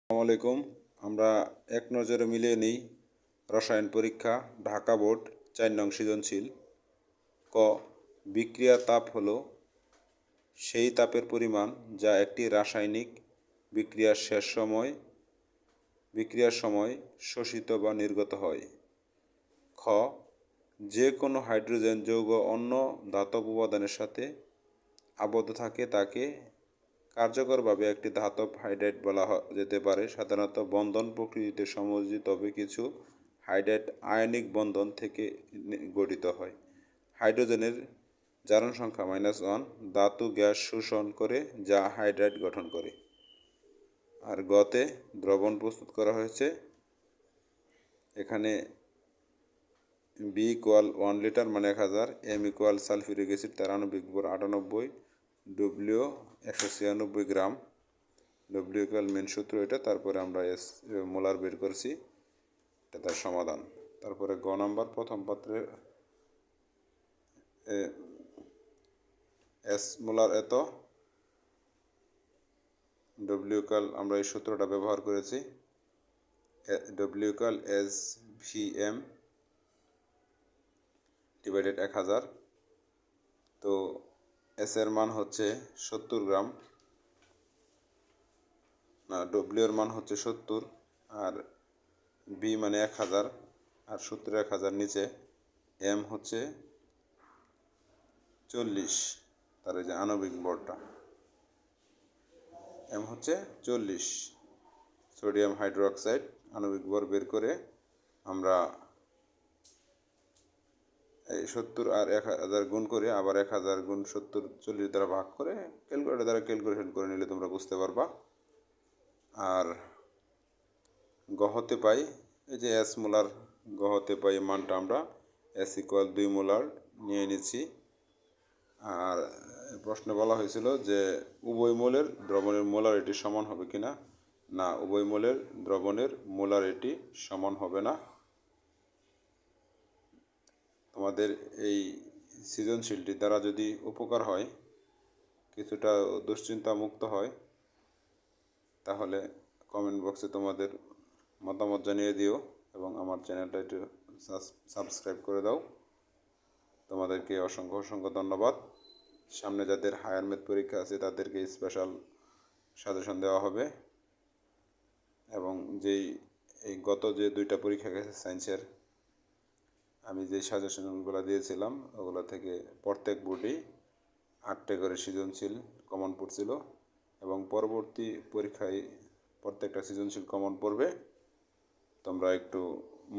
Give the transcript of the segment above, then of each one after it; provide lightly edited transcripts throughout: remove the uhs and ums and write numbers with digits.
আসসালামু আলাইকুম। আমরা এক নজরে মিলিয়ে নিই রসায়ন পরীক্ষা ঢাকা বোর্ড ৪ নং সৃজনশীল। ক, বিক্রিয়ার তাপ হলো সেই তাপের পরিমাণ যা একটি রাসায়নিক বিক্রিয়ার সময় শোষিত বা নির্গত হয়। খ, যে কোনো হাইড্রোজেন যৌগ অন্য ধাতব উপাদানের সাথে আবদ্ধ থাকে তাকে কার্যকরভাবে একটি ধাতব হাইড্রাইড বলা যেতে পারে। সাধারণত বন্ধন প্রকৃতিতে সমযোজী, তবে কিছু হাইড্রাইড আয়নিক বন্ধন থেকে গঠিত হয়। হাইড্রোজেনের জারণ সংখ্যা -1 ধাতু গ্যাস শোষণ করে যা হাইড্রাইড গঠন করে। আর গতে দ্রবণ প্রস্তুত করা হয়েছে। এখানে B = 1 লিটার মানে 1000, M = সালফিউরিক অ্যাসিড, তার আণবিক ভর 98, W 196 গ্রাম। W = মেন সূত্র এটা, তারপরে আমরা মোলার বের করছি, এটা তার সমাধান। তারপরে গ নাম্বার, প্রথম পাত্রে S মোলার এত, W আমরা এই সূত্রটা ব্যবহার করেছি, W = SVM / 1000। তো S এর মান হচ্ছে 70 গ্রাম, না W এর মান হচ্ছে 70, আর B মানে 1000, আর সূত্র 1000 নিচে, M হচ্ছে 40, তার এই যে আণবিক ভরটা M হচ্ছে 40, সোডিয়াম হাইড্রোক্সাইড। আণবিক ভর বের করে আমরা এই 70 আর 1000 গুণ করে, আবার 1000 গুণ 70 40 দ্বারা ভাগ করে ক্যালকুলেটর দ্বারা ক্যালকুলেশন করে নিলে তোমরা বুঝতে পারবা। আর গহতে পাই, এই যে S মোলার গহতে পাই মানটা আমরা S = 2 মোলার নিয়ে নিচ্ছি। আর প্রশ্নে বলা হয়েছিল যে উভয় মোলের দ্রবণের মোলারিটি সমান হবে কিনা। না, উভয় মোলের দ্রবণের মোলারিটি সমান হবে না। তোমাদের এই সৃজনশীলটি দ্বারা যদি উপকার হয়, কিছুটা দুশ্চিন্তা মুক্ত হয়, তাহলে কমেন্ট বক্সে তোমাদের মতামত জানিয়ে দিও এবং আমার চ্যানেলটা একটু সাবস্ক্রাইব করে দাও। তোমাদেরকে অসংখ্য ধন্যবাদ। সামনে যাদের হায়ার ম্যাথ পরীক্ষা আছে তাদেরকে স্পেশাল সাজেশন দেওয়া হবে, এবং এই গত যে 2টা পরীক্ষা গেছে সায়েন্সের, আমি যে সাজেশনগুলো দিয়েছিলাম ওগুলো থেকে প্রত্যেক বোর্ডেই 8টা করে সৃজনশীল কমন পড়ছিল, এবং পরবর্তী পরীক্ষায় প্রত্যেকটা সৃজনশীল কমন পড়বে। তোমরা একটু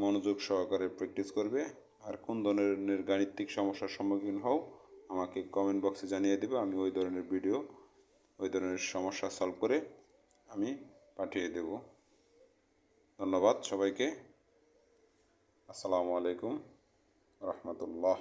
মনোযোগ সহকারে প্র্যাকটিস করবে। আর কোন ধরনের গাণিতিক সমস্যার সম্মুখীন হও আমাকে কমেন্ট বক্সে জানিয়ে দেবে, আমি ওই ধরনের ভিডিও, ওই ধরনের সমস্যা সলভ করে আমি পাঠিয়ে দেব। ধন্যবাদ সবাইকে। আসসালামু আলাইকুম রহমতুল্লাহ।